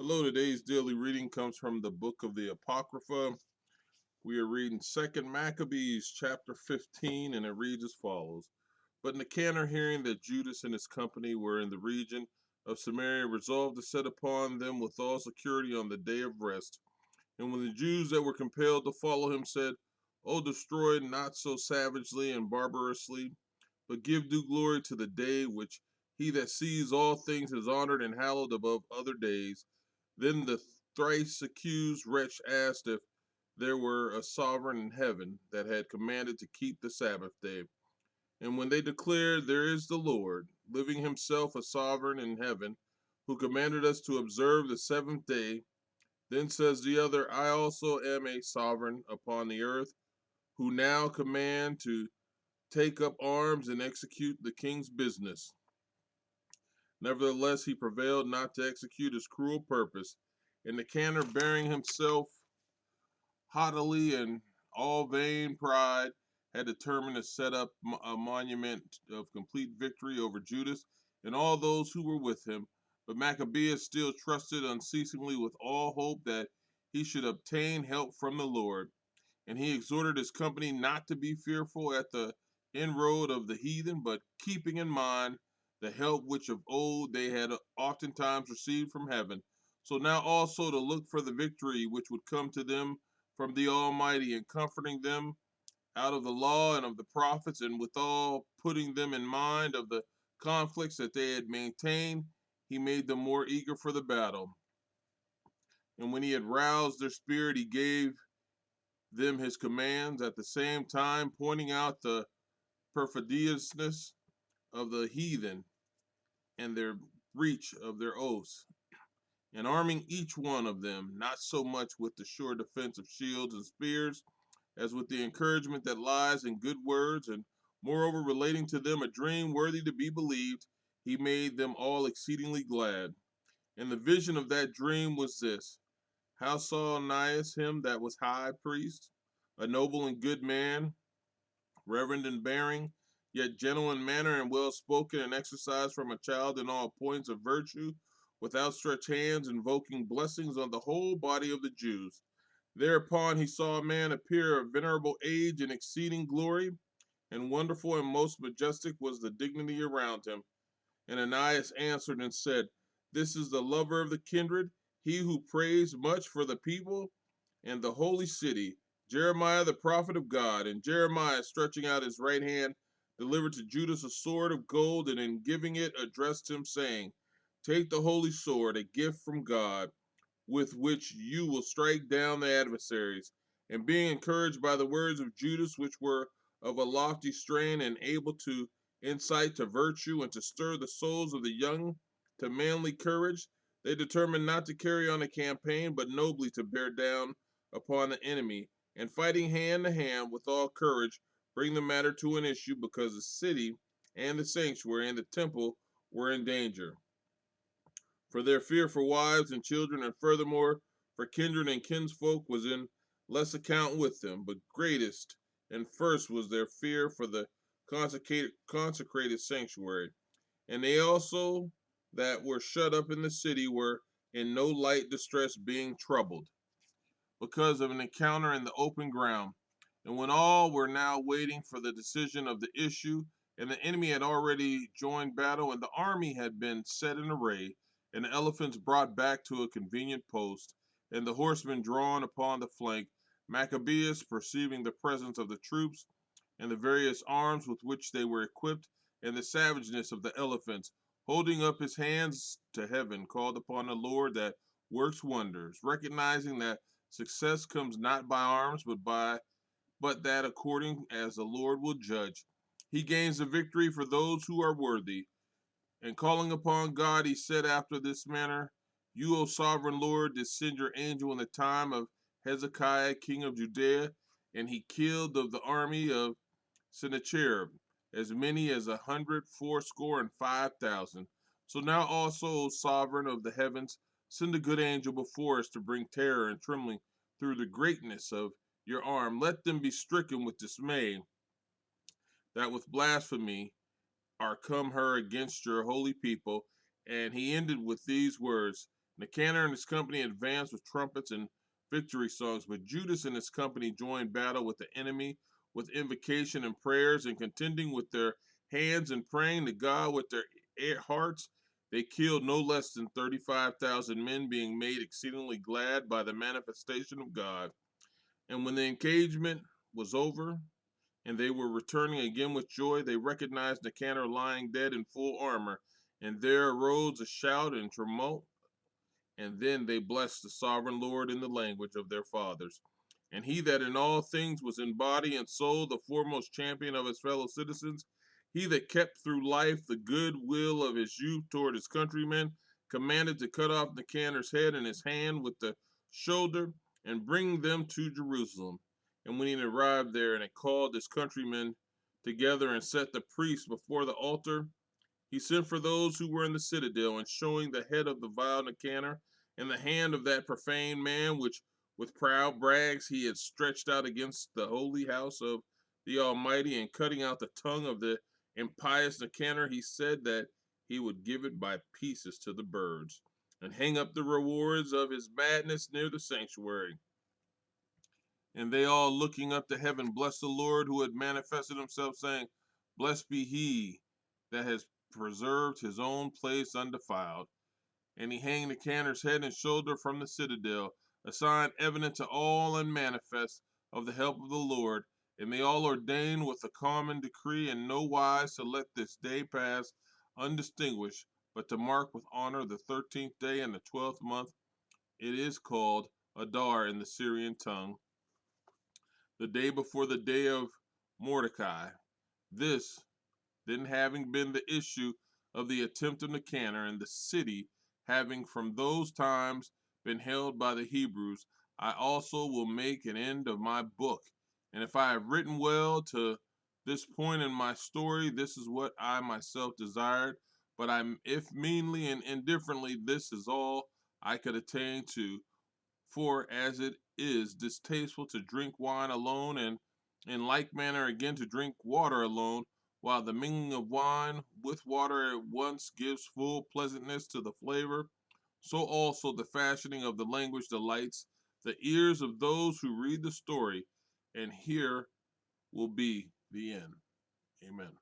Hello, today's daily reading comes from the book of the Apocrypha. We are reading 2nd Maccabees chapter 15, and it reads as follows. But Nicanor, hearing that Judas and his company were in the region of Samaria, resolved to set upon them with all security on the day of rest. And when the Jews that were compelled to follow him said, O destroy not so savagely and barbarously, but give due glory to the day which he that sees all things is honored and hallowed above other days, then the thrice accused wretch asked if there were a sovereign in heaven that had commanded to keep the Sabbath day. And when they declared, There is the Lord, living himself a sovereign in heaven, who commanded us to observe the seventh day, then says the other, I also am a sovereign upon the earth, who now command to take up arms and execute the king's business. Nevertheless, he prevailed not to execute his cruel purpose, and Nicanor, bearing himself haughtily and all vain pride, had determined to set up a monument of complete victory over Judas and all those who were with him. But Maccabeus still trusted unceasingly with all hope that he should obtain help from the Lord. And he exhorted his company not to be fearful at the inroad of the heathen, but keeping in mind the help which of old they had oftentimes received from heaven. So now also to look for the victory which would come to them from the Almighty, and comforting them out of the law and of the prophets, and withal putting them in mind of the conflicts that they had maintained, he made them more eager for the battle. And when he had roused their spirit, he gave them his commands, at the same time pointing out the perfidiousness of the heathen and their breach of their oaths, and arming each one of them not so much with the sure defense of shields and spears, as with the encouragement that lies in good words, and moreover relating to them a dream worthy to be believed, he made them all exceedingly glad. And the vision of that dream was this: how saw Ananias him that was high priest, a noble and good man, reverend in bearing, yet gentle in manner and well spoken, and exercised from a child in all points of virtue, with outstretched hands, invoking blessings on the whole body of the Jews. Thereupon he saw a man appear of venerable age and exceeding glory, and wonderful and most majestic was the dignity around him. And Ananias answered and said, This is the lover of the kindred, he who prays much for the people and the holy city, Jeremiah the prophet of God. And Jeremiah, stretching out his right hand, delivered to Judas a sword of gold, and in giving it addressed him, saying, Take the holy sword, a gift from God, with which you will strike down the adversaries. And being encouraged by the words of Judas, which were of a lofty strain and able to incite to virtue and to stir the souls of the young to manly courage, they determined not to carry on a campaign, but nobly to bear down upon the enemy, and fighting hand to hand with all courage, bring the matter to an issue, because the city and the sanctuary and the temple were in danger for their fear for wives and children, and furthermore for kindred and kinsfolk was in less account with them, but greatest and first was their fear for the consecrated sanctuary. And they also that were shut up in the city were in no light distress, being troubled because of an encounter in the open ground. And when all were now waiting for the decision of the issue, and the enemy had already joined battle, and the army had been set in array, and the elephants brought back to a convenient post, and the horsemen drawn upon the flank, Maccabeus, perceiving the presence of the troops, and the various arms with which they were equipped, and the savageness of the elephants, holding up his hands to heaven, called upon the Lord that works wonders, recognizing that success comes not by arms, but that according as the Lord will judge, he gains the victory for those who are worthy. And calling upon God, he said after this manner, You, O sovereign Lord, did send your angel in the time of Hezekiah, king of Judea, and he killed of the army of Sennacherib as many as 100 fourscore and 5,000. So now also, O sovereign of the heavens, send a good angel before us to bring terror and trembling through the greatness of your arm. Let them be stricken with dismay that with blasphemy are come her against your holy people. And he ended with these words, Nicanor and his company advanced with trumpets and victory songs, but Judas and his company joined battle with the enemy with invocation and prayers and contending with their hands and praying to God with their hearts. They killed no less than 35,000 men, being made exceedingly glad by the manifestation of God. And when the engagement was over, and they were returning again with joy, they recognized Nicanor lying dead in full armor, and there arose a shout and tumult, and then they blessed the sovereign Lord in the language of their fathers. And he that in all things was in body and soul the foremost champion of his fellow citizens, he that kept through life the good will of his youth toward his countrymen, commanded to cut off Nicanor's head and his hand with the shoulder, and bring them to Jerusalem. And when he had arrived there and had called his countrymen together and set the priests before the altar, he sent for those who were in the citadel, and showing the head of the vile Nicanor and the hand of that profane man, which with proud brags he had stretched out against the holy house of the Almighty, and cutting out the tongue of the impious Nicanor, he said that he would give it by pieces to the birds, and hang up the rewards of his madness near the sanctuary. And they all, looking up to heaven, blessed the Lord who had manifested himself, saying, Blessed be he that has preserved his own place undefiled. And he hanged Nicanor's head and shoulder from the citadel, a sign evident to all and manifest of the help of the Lord. And they all ordained with a common decree in no wise to let this day pass undistinguished, but to mark with honor the 13th day in the 12th month. It is called Adar in the Syrian tongue, the day before the day of Mordecai. This then having been the issue of the attempt of Nicanor, and the city having from those times been held by the Hebrews, I also will make an end of my book. And if I have written well to this point in my story, this is what I myself desired. But if meanly and indifferently, this is all I could attain to. For as it is distasteful to drink wine alone, and in like manner again to drink water alone, while the mingling of wine with water at once gives full pleasantness to the flavor, so also the fashioning of the language delights the ears of those who read the story, and here will be the end. Amen.